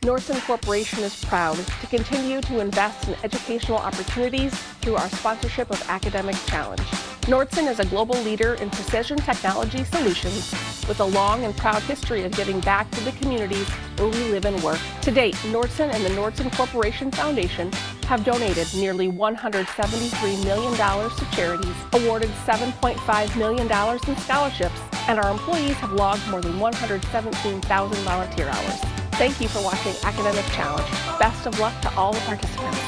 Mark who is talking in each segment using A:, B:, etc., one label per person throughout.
A: Nordson Corporation is proud to continue to invest in educational opportunities through our sponsorship of Academic Challenge. Nordson is a global leader in precision technology solutions with a long and proud history of giving back to the communities where we live and work. To date, Nordson and the Nordson Corporation Foundation have donated nearly $173 million to charities, awarded $7.5 million in scholarships, and our employees have logged more than 117,000 volunteer hours. Thank you for watching Academic Challenge. Best of luck to all the participants.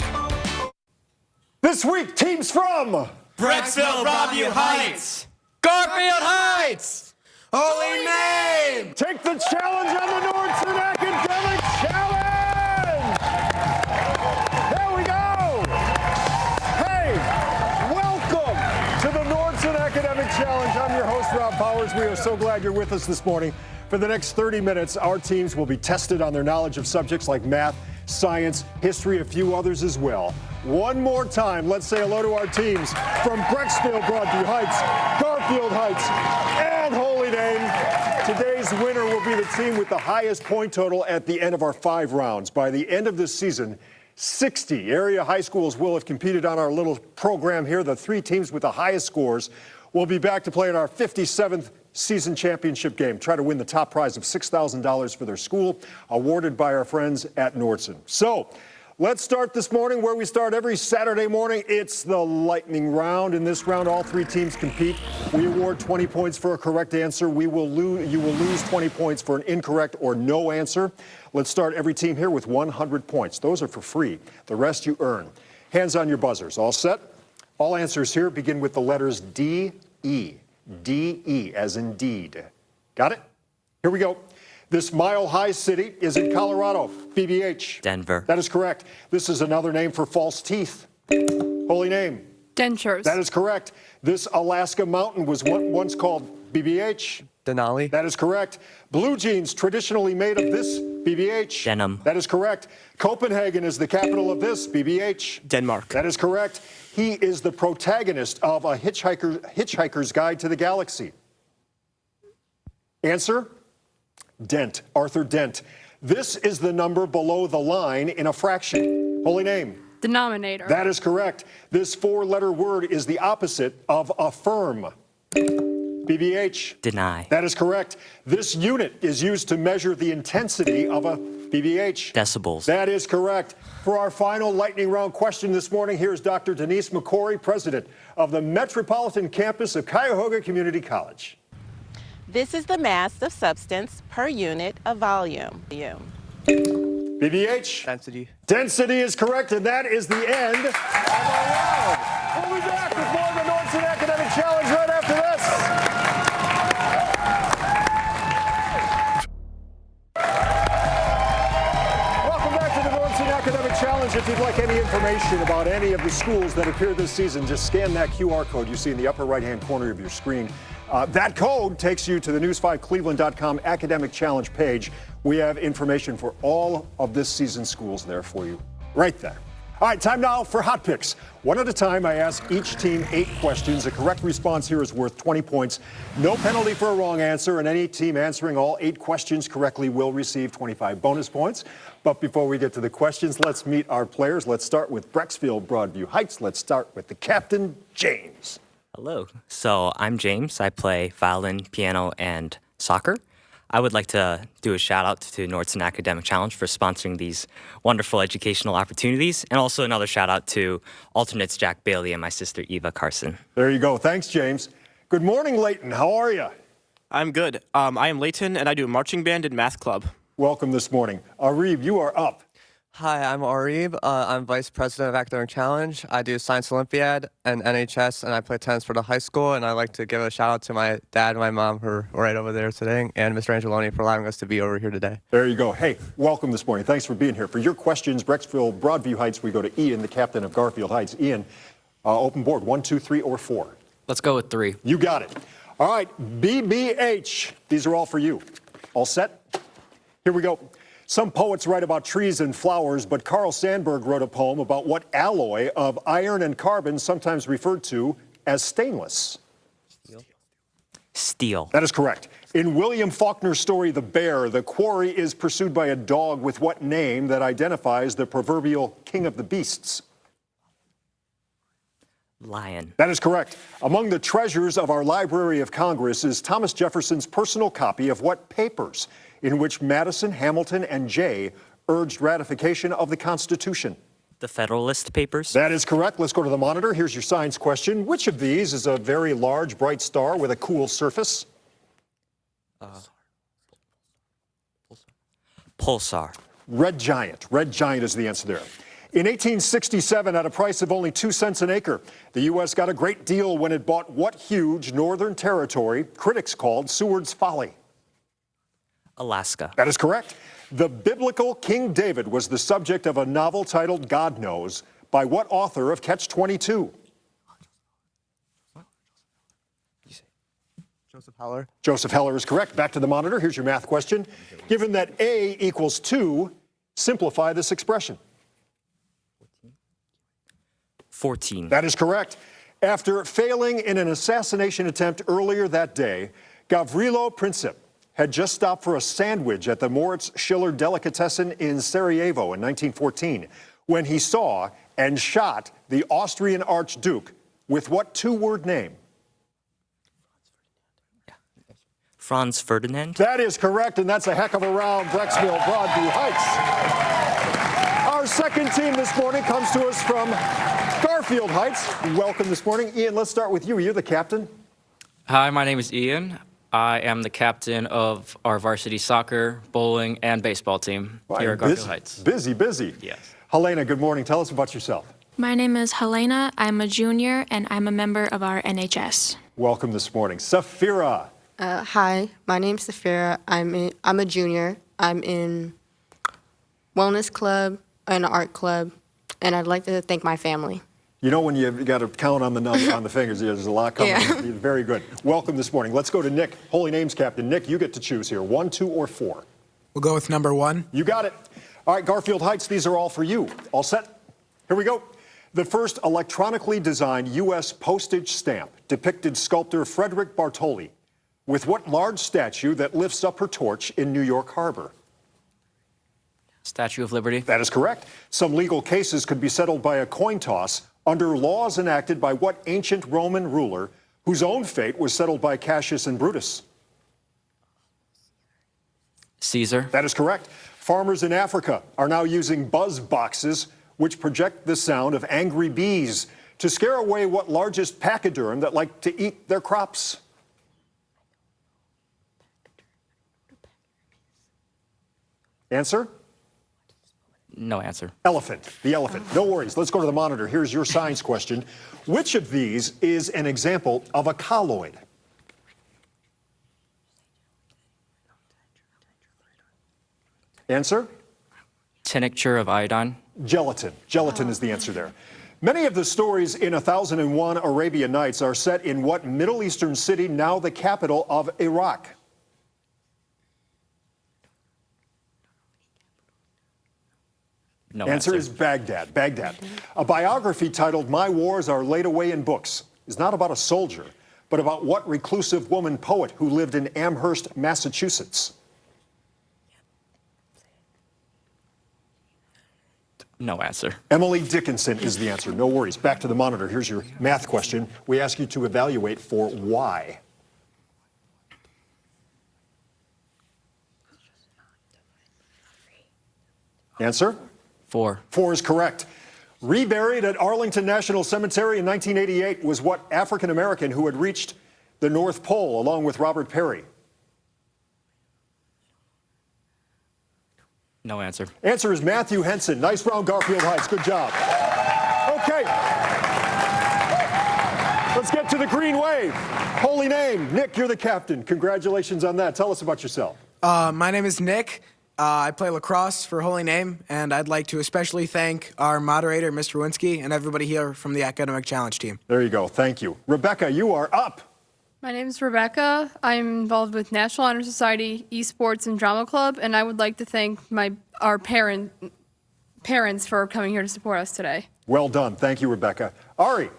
B: This week, teams from
C: Brecksville-Broadview Heights,
D: Garfield Heights,
C: Holy Name.
B: Take the challenge on the Nordson Academic Challenge! There we go! Hey, welcome to the Nordson Academic Challenge. I'm your host, Rob Powers. We are so glad you're with us this morning. For the next 30 minutes, our teams will be tested on their knowledge of subjects like math, science, history, a few others as well. One more time, let's say hello to our teams from Brecksville-Broadview Heights, Garfield Heights, and Holy Name. Today's winner will be the team with the highest point total at the end of our 5 rounds. By the end of this season, 60 area high schools will have competed on our little program here. The 3 teams with the highest scores will be back to play in our 57th season championship game. Try to win the top prize of $6,000 for their school, awarded by our friends at Nordson. So let's start this morning where we start every Saturday morning. It's the lightning round. In this round, all 3 teams compete. We award 20 points for a correct answer. You will lose 20 points for an incorrect or no answer. Let's start every team here with 100 points. Those are for free. The rest you earn. Hands on your buzzers. All set? All answers here begin with the letters D-E. D-E as in deed. Got it? Here we go. This mile-high city is in Colorado. BBH.
D: Denver.
B: That is correct. This is another name for false teeth. Holy Name.
E: Dentures.
B: That is correct. This Alaska mountain was once called BBH.
F: Denali.
B: That is correct. Blue jeans traditionally made of this, BBH.
D: Denim.
B: That is correct. Copenhagen is the capital of this, BBH.
F: Denmark.
B: That is correct. He is the protagonist of A Hitchhiker's Guide to the Galaxy. Answer? Dent. Arthur Dent. This is the number below the line in a fraction. Holy Name.
E: Denominator.
B: That is correct. This 4-letter word is the opposite of affirm. BBH.
D: Deny.
B: That is correct. This unit is used to measure the intensity of a BBH.
D: Decibels.
B: That is correct. For our final lightning round question this morning, here's Dr. Denise McCory, president of the Metropolitan Campus of Cuyahoga Community College.
G: This is the mass of substance per unit of volume.
B: BBH.
F: Density.
B: Density is correct, and that is the end of our round. We'll be back with more of the Nordson Academic Challenge right after this. Welcome back to the Nordson Academic Challenge. If you'd like any information about any of the schools that appear this season, just scan that QR code you see in the upper right-hand corner of your screen. That code takes you to the news5cleveland.com Academic Challenge page. We have information for all of this season's schools there for you right there. All right, time now for Hot Picks. One at a time, I ask each team 8 questions. A correct response here is worth 20 points. No penalty for a wrong answer, and any team answering all 8 questions correctly will receive 25 bonus points. But before we get to the questions, let's meet our players. Let's start with Brecksville-Broadview Heights. Let's start with the captain, James.
D: Hello. So I'm James. I play violin, piano, and soccer. I would like to do a shout out to Nordson Academic Challenge for sponsoring these wonderful educational opportunities, and also another shout out to alternates Jack Bailey and my sister Eva Carson.
B: There you go. Thanks, James. Good morning, Leighton. How are you?
F: I'm good. I am Leighton, and I do marching band and math club.
B: Welcome this morning. Arib, you are up.
H: Hi, I'm Arib. I'm Vice President of Academic Challenge. I do Science Olympiad and NHS, and I play tennis for the high school. And I'd like to give a shout out to my dad and my mom who are right over there today, and Mr. Angeloni for allowing us to be over here today.
B: There you go. Hey, welcome this morning. Thanks for being here. For your questions, Brecksville-Broadview Heights, we go to Ian, the captain of Garfield Heights. Ian, open board, 1, 2, 3, or 4.
C: Let's go with 3.
B: You got it. All right, BBH. These are all for you. All set? Here we go. Some poets write about trees and flowers, but Carl Sandburg wrote a poem about what alloy of iron and carbon, sometimes referred to as stainless.
D: Steel.
B: That is correct. In William Faulkner's story, The Bear, the quarry is pursued by a dog with what name that identifies the proverbial king of the beasts?
D: Lion.
B: That is correct. Among the treasures of our Library of Congress is Thomas Jefferson's personal copy of what papers in which Madison, Hamilton, and Jay urged ratification of the Constitution?
D: The Federalist Papers.
B: That is correct. Let's go to the monitor. Here's your science question. Which of these is a very large, bright star with a cool surface?
D: Pulsar.
B: Red Giant. Red Giant is the answer there. In 1867, at a price of only 2 cents an acre, the U.S. got a great deal when it bought what huge northern territory critics called Seward's Folly?
D: Alaska.
B: That is correct. The biblical King David was the subject of a novel titled God Knows by what author of Catch-22?
H: Joseph Heller.
B: Joseph Heller is correct. Back to the monitor. Here's your math question. Given that A equals 2, simplify this expression.
D: 14.
B: That is correct. After failing in an assassination attempt earlier that day, Gavrilo Princip had just stopped for a sandwich at the Moritz Schiller Delicatessen in Sarajevo in 1914 when he saw and shot the Austrian Archduke with what two-word name?
D: Franz Ferdinand.
B: That is correct, and that's a heck of a round, Brecksville-Broadview Heights. Our second team this morning comes to us from Garfield Heights. Welcome this morning. Ian, let's start with you. You're the captain.
E: Hi, my name is Ian. I am the captain of our varsity soccer, bowling, and baseball team here at Garfield Heights.
B: Busy.
E: Yes.
B: Helena, good morning. Tell us about yourself.
I: My name is Helena. I'm a junior, and I'm a member of our NHS.
B: Welcome this morning. Safira.
J: Hi, my name's Safira. I'm a junior. I'm in wellness club and art club, and I'd like to thank my family.
B: You know when you got to count on the number on the fingers, there's a lot coming.
J: Yeah.
B: Very good. Welcome this morning. Let's go to Nick, Holy Names captain. Nick, you get to choose here. 1, 2, or 4.
K: We'll go with number 1.
B: You got it. All right, Garfield Heights, these are all for you. All set? Here we go. The first electronically designed U.S. postage stamp depicted sculptor Frederick Bartoli with what large statue that lifts up her torch in New York Harbor?
E: Statue of Liberty.
B: That is correct. Some legal cases could be settled by a coin toss under laws enacted by what ancient Roman ruler whose own fate was settled by Cassius and Brutus?
E: Caesar.
B: That is correct. Farmers in Africa are now using buzz boxes which project the sound of angry bees to scare away what largest pachyderm that like to eat their crops? Answer?
E: No answer.
B: Elephant. The elephant. No worries. Let's go to the monitor. Here's your science question. Which of these is an example of a colloid? Answer?
E: Tincture of iodine.
B: Gelatin. Gelatin is the answer there. Many of the stories in 1001 Arabian Nights are set in what Middle Eastern city, now the capital of Iraq?
E: No
B: answer is Baghdad. Baghdad. A biography titled My Wars Are Laid Away in Books is not about a soldier, but about what reclusive woman poet who lived in Amherst, Massachusetts?
E: No answer.
B: Emily Dickinson is the answer. No worries. Back to the monitor. Here's your math question. We ask you to evaluate for Y. Answer?
E: 4.
B: 4 is correct. Reburied at Arlington National Cemetery in 1988 was what African American who had reached the North Pole along with Robert Perry?
E: No answer.
B: Answer is Matthew Henson. Nice round, Garfield Heights. Good job. Okay. Let's get to the green wave. Holy name. Nick, you're the captain. Congratulations on that. Tell us about yourself.
K: My name is Nick. I play lacrosse for Holy Name, and I'd like to especially thank our moderator, Mr. Winsky, and everybody here from the Academic Challenge team.
B: There you go. Thank you. Rebecca, you are up.
L: My name is Rebecca. I'm involved with National Honor Society, Esports, and Drama Club, and I would like to thank our parents for coming here to support us today.
B: Well done. Thank you, Rebecca. Ari.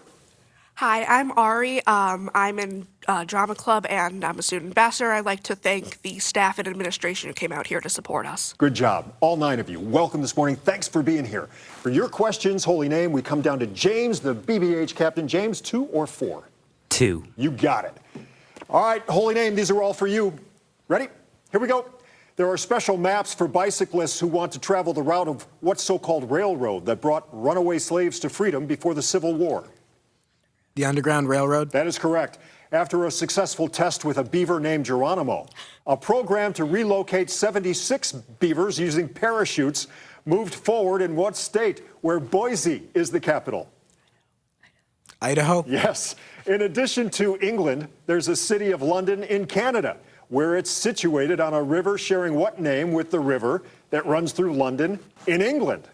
M: Hi, I'm Ari. I'm in drama club, and I'm a student ambassador. I'd like to thank the staff and administration who came out here to support us.
B: Good job, all 9 of you. Welcome this morning. Thanks for being here. For your questions, holy name, we come down to James, the BBH captain. James, 2 or 4?
D: 2.
B: You got it. All right, holy name, these are all for you. Ready? Here we go. There are special maps for bicyclists who want to travel the route of what's so-called railroad that brought runaway slaves to freedom before the Civil War.
K: The Underground Railroad?
B: That is correct. After a successful test with a beaver named Geronimo, a program to relocate 76 beavers using parachutes moved forward in what state, where Boise is the capital?
K: Idaho?
B: Yes. In addition to England, there's a city of London in Canada, where it's situated on a river sharing what name with the river that runs through London in England?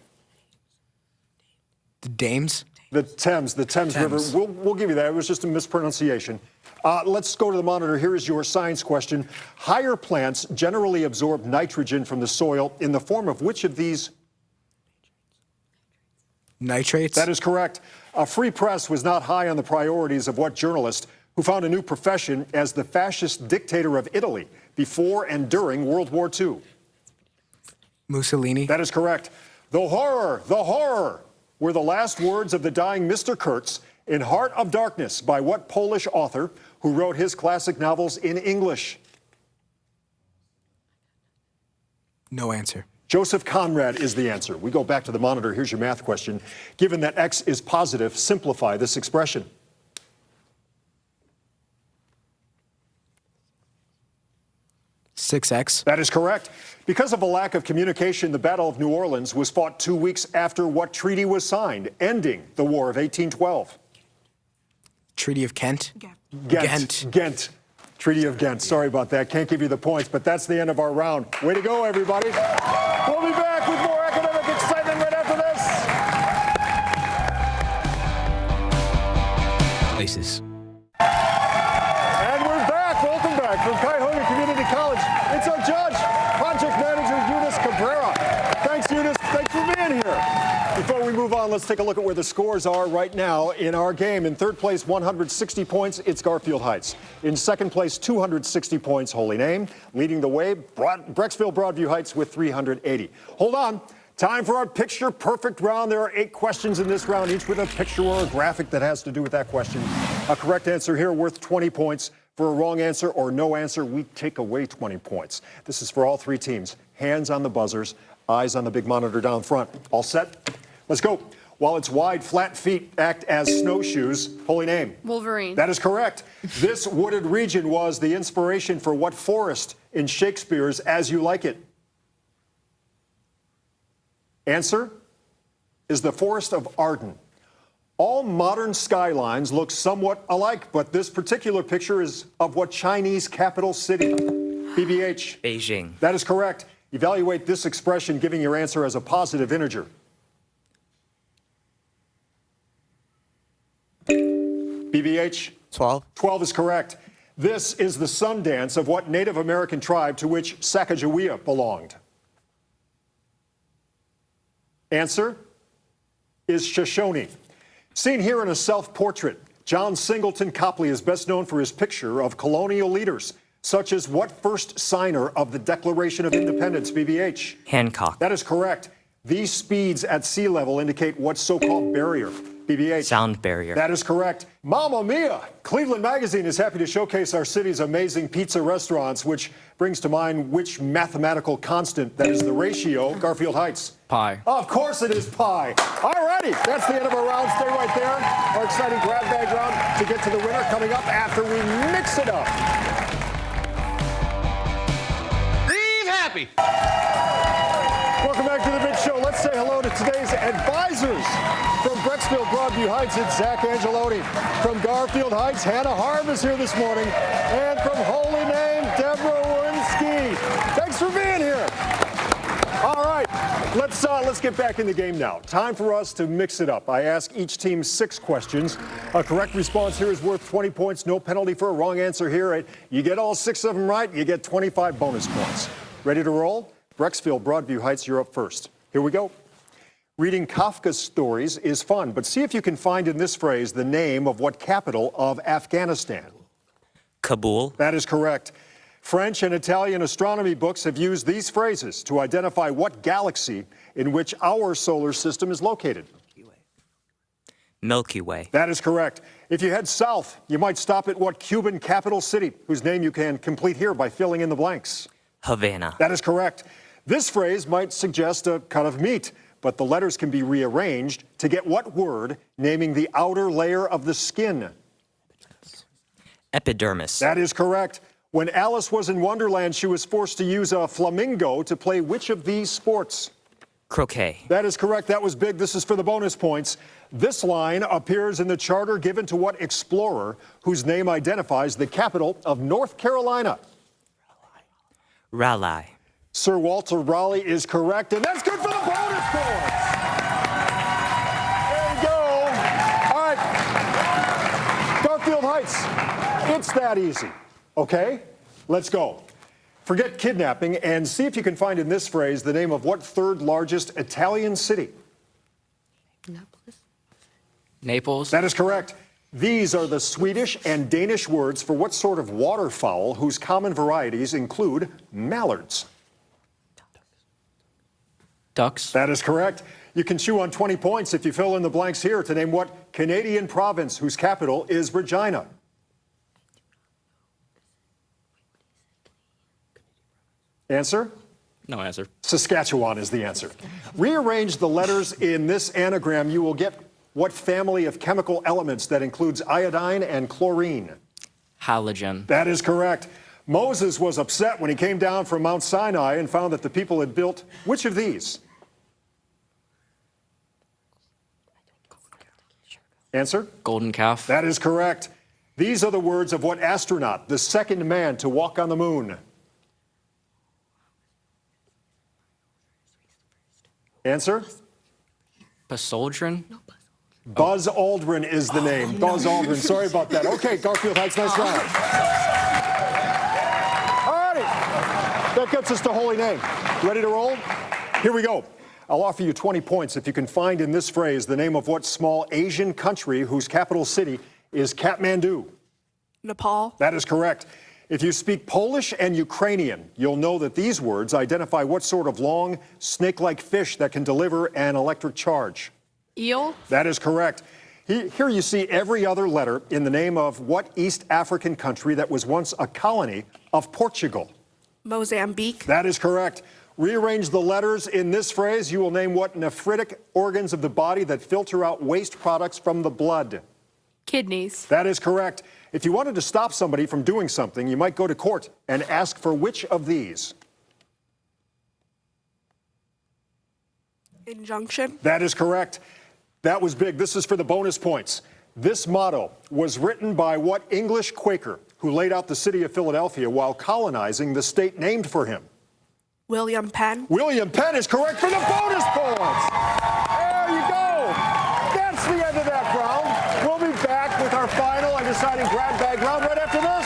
K: The Dames?
B: The Thames River. We'll give you that. It was just a mispronunciation. Let's go to the monitor. Here is your science question. Higher plants generally absorb nitrogen from the soil in the form of which of these?
K: Nitrates?
B: That is correct. A free press was not high on the priorities of what journalist who found a new profession as the fascist dictator of Italy before and during World War II?
K: Mussolini?
B: That is correct. The horror were the last words of the dying Mr. Kurtz in Heart of Darkness by what Polish author who wrote his classic novels in English?
K: No answer.
B: Joseph Conrad is the answer. We go back to the monitor. Here's your math question. Given that x is positive, simplify this expression.
K: $6X.
B: That is correct. Because of a lack of communication, the Battle of New Orleans was fought 2 weeks after what treaty was signed, ending the War of 1812?
K: Treaty of Kent?
B: Ghent. Treaty of Ghent. Sorry about that. Can't give you the points, but that's the end of our round. Way to go, everybody. We'll be back with more academic excitement right after this.
K: Places.
B: And we're back. Welcome back from Cuyahoga Community College. It's our judge, Project Manager Eunice Cabrera. Thanks, Eunice. Thanks for being here. Before we move on, let's take a look at where the scores are right now in our game. In third place, 160 points, it's Garfield Heights. In second place, 260 points, Holy Name. Leading the way, Brecksville-Broadview Heights with 380. Hold on. Time for our picture perfect round. There are 8 questions in this round, each with a picture or a graphic that has to do with that question. A correct answer here worth 20 points. For a wrong answer or no answer, we take away 20 points. This is for all 3 teams. Hands on the buzzers, eyes on the big monitor down front. All set? Let's go. While its wide, flat feet act as snowshoes, Holy Name.
L: Wolverine.
B: That is correct. This wooded region was the inspiration for what forest in Shakespeare's As You Like It? Answer is the Forest of Arden. All modern skylines look somewhat alike, but this particular picture is of what Chinese capital city? BBH.
D: Beijing.
B: That is correct. Evaluate this expression, giving your answer as a positive integer. BBH?
H: 12.
B: 12 is correct. This is the sun dance of what Native American tribe to which Sacagawea belonged? Answer is Shoshone. Seen here in a self-portrait, John Singleton Copley is best known for his picture of colonial leaders, such as what first signer of the Declaration of Independence, BBH?
D: Hancock.
B: That is correct. These speeds at sea level indicate what so-called barrier? BBH.
D: Sound barrier.
B: That is correct. Mamma mia! Cleveland Magazine is happy to showcase our city's amazing pizza restaurants, which brings to mind which mathematical constant that is the ratio, Garfield Heights?
E: Pi.
B: Of course it is pi. All righty, that's the end of our round. Stay right there. Our exciting grab bag round to get to the winner coming up after we mix it up.
C: Leave happy.
B: Welcome back to the big show. Let's say hello to today's advisors. From Brecksville-Broadview Heights, it's Zach Angeloni. From Garfield Heights, Hannah Harm is here this morning. And from Holy Name, Deborah Winsky. Thanks for being here. All right, let's get back in the game now. Time for us to mix it up. I ask each team 6 questions. A correct response here is worth 20 points. No penalty for a wrong answer here. You get all 6 of them right, you get 25 bonus points. Ready to roll? Brecksville-Broadview Heights, you're up first. Here we go. Reading Kafka's stories is fun, but see if you can find in this phrase the name of what capital of Afghanistan?
D: Kabul.
B: That is correct. French and Italian astronomy books have used these phrases to identify what galaxy in which our solar system is located.
D: Milky Way.
B: That is correct. If you head south, you might stop at what Cuban capital city, whose name you can complete here by filling in the blanks?
D: Havana.
B: That is correct. This phrase might suggest a cut of meat, but the letters can be rearranged to get what word, naming the outer layer of the skin?
D: Epidermis.
B: That is correct. When Alice was in Wonderland, she was forced to use a flamingo to play which of these sports?
D: Croquet.
B: That is correct. That was big. This is for the bonus points. This line appears in the charter given to what explorer whose name identifies the capital of North Carolina?
D: Raleigh.
B: Sir Walter Raleigh is correct, and that's good for the bonus points. There you go. All right. Garfield Heights. It's that easy. Okay? Let's go. Forget kidnapping and see if you can find in this phrase the name of what third largest Italian city?
E: Naples.
B: That is correct. These are the Swedish and Danish words for what sort of waterfowl whose common varieties include mallards?
E: Ducks.
B: That is correct. You can chew on 20 points if you fill in the blanks here to name what Canadian province whose capital is Regina? Answer?
E: No answer.
B: Saskatchewan is the answer. Rearrange the letters in this anagram. You will get what family of chemical elements that includes iodine and chlorine?
E: Halogen.
B: That is correct. Moses was upset when he came down from Mount Sinai and found that the people had built which of these? Answer?
E: Golden calf.
B: That is correct. These are the words of what astronaut, the second man to walk on the moon? Answer?
E: Buzz Aldrin.
B: Buzz Aldrin is the name. Buzz Aldrin. Sorry about that. Okay, Garfield Heights, nice round. All righty. That gets us to Holy Name. Ready to roll? Here we go. I'll offer you 20 points if you can find in this phrase the name of what small Asian country whose capital city is Kathmandu?
M: Nepal.
B: That is correct. If you speak Polish and Ukrainian, you'll know that these words identify what sort of long, snake-like fish that can deliver an electric charge.
L: Eel.
B: That is correct. Here you see every other letter in the name of what East African country that was once a colony of Portugal?
M: Mozambique.
B: That is correct. Rearrange the letters in this phrase. You will name what nephritic organs of the body that filter out waste products from the blood?
L: Kidneys.
B: That is correct. If you wanted to stop somebody from doing something, you might go to court and ask for which of these?
M: Injunction.
B: That is correct. That was big. This is for the bonus points. This motto was written by what English Quaker who laid out the city of Philadelphia while colonizing the state named for him?
M: William Penn.
B: William Penn is correct for the bonus points. There you go. That's the end of that round. We'll be back with our final and deciding grab bag round right after this.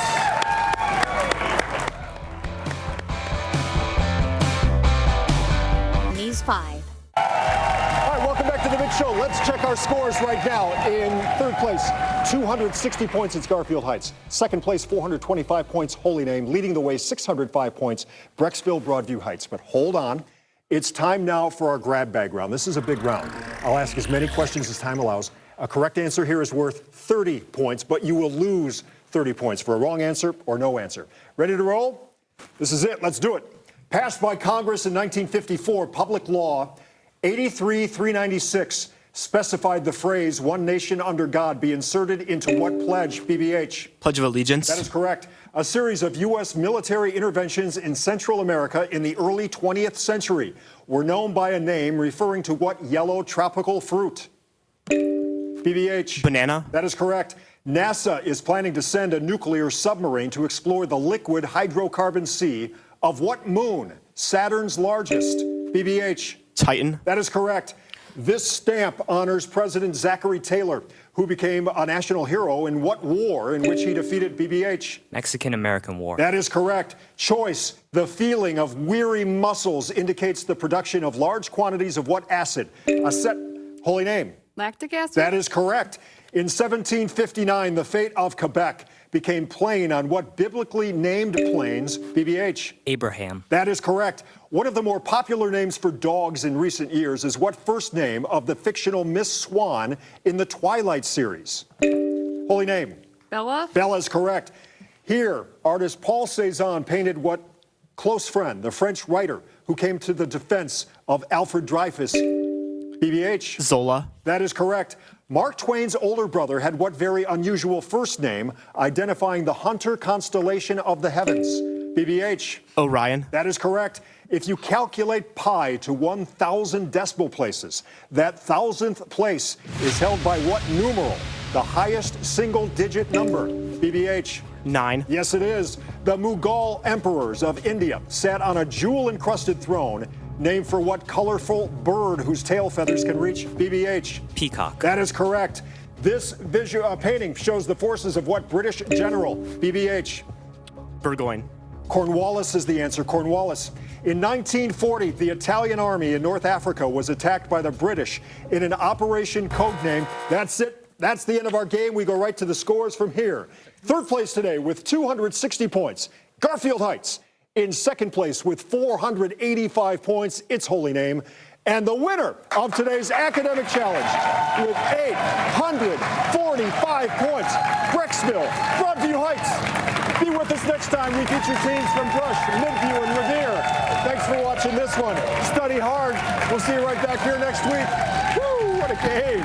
N: News 5.
B: All right, welcome back to the big show. Let's check our scores right now. In third place, 260 points, it's Garfield Heights. Second place, 425 points, Holy Name. Leading the way, 605 points, Brecksville-Broadview Heights. But hold on. It's time now for our grab bag round. This is a big round. I'll ask as many questions as time allows. A correct answer here is worth 30 points, but you will lose 30 points for a wrong answer or no answer. Ready to roll? This is it. Let's do it. Passed by Congress in 1954, Public Law 83-396 specified the phrase, "One nation under God," be inserted into what pledge, PBH?
F: Pledge of Allegiance.
B: That is correct. A series of U.S. military interventions in Central America in the early 20th century were known by a name referring to what yellow tropical fruit? PBH.
F: Banana.
B: That is correct. NASA is planning to send a nuclear submarine to explore the liquid hydrocarbon sea of what moon? Saturn's largest? PBH.
F: Titan.
B: That is correct. This stamp honors President Zachary Taylor, who became a national hero in what war in which he defeated BBH?
D: Mexican-American War.
B: That is correct. Choice, the feeling of weary muscles indicates the production of large quantities of what acid? Holy Name.
L: Lactic acid.
B: That is correct. In 1759, the fate of Quebec became plain on what biblically named plains? BBH.
D: Abraham.
B: That is correct. One of the more popular names for dogs in recent years is what first name of the fictional Miss Swan in the Twilight series? Holy name.
L: Bella?
B: Bella is correct. Here, artist Paul Cézanne painted what close friend, the French writer who came to the defense of Alfred Dreyfus? BBH.
F: Zola.
B: That is correct. Mark Twain's older brother had what very unusual first name, identifying the hunter constellation of the heavens? BBH.
F: Orion.
B: That is correct. If you calculate pi to 1,000 decimal places, that 1,000th place is held by what numeral? The highest single-digit number? BBH.
F: 9.
B: Yes, it is. The Mughal emperors of India sat on a jewel-encrusted throne named for what colorful bird whose tail feathers can reach? BBH.
D: Peacock.
B: That is correct. This painting shows the forces of what British general? BBH.
F: Burgoyne.
B: Cornwallis is the answer. Cornwallis. In 1940, the Italian army in North Africa was attacked by the British in an operation codename. That's it. That's the end of our game. We go right to the scores from here. Third place today with 260 points, Garfield Heights. In second place with 485 points, its holy name. And the winner of today's academic challenge with 845 points, Brecksville-Broadview Heights. Be with us next time. We feature teams from Brush, Midview, and Revere. Thanks for watching this one. Study hard. We'll see you right back here next week. Woo, what a game.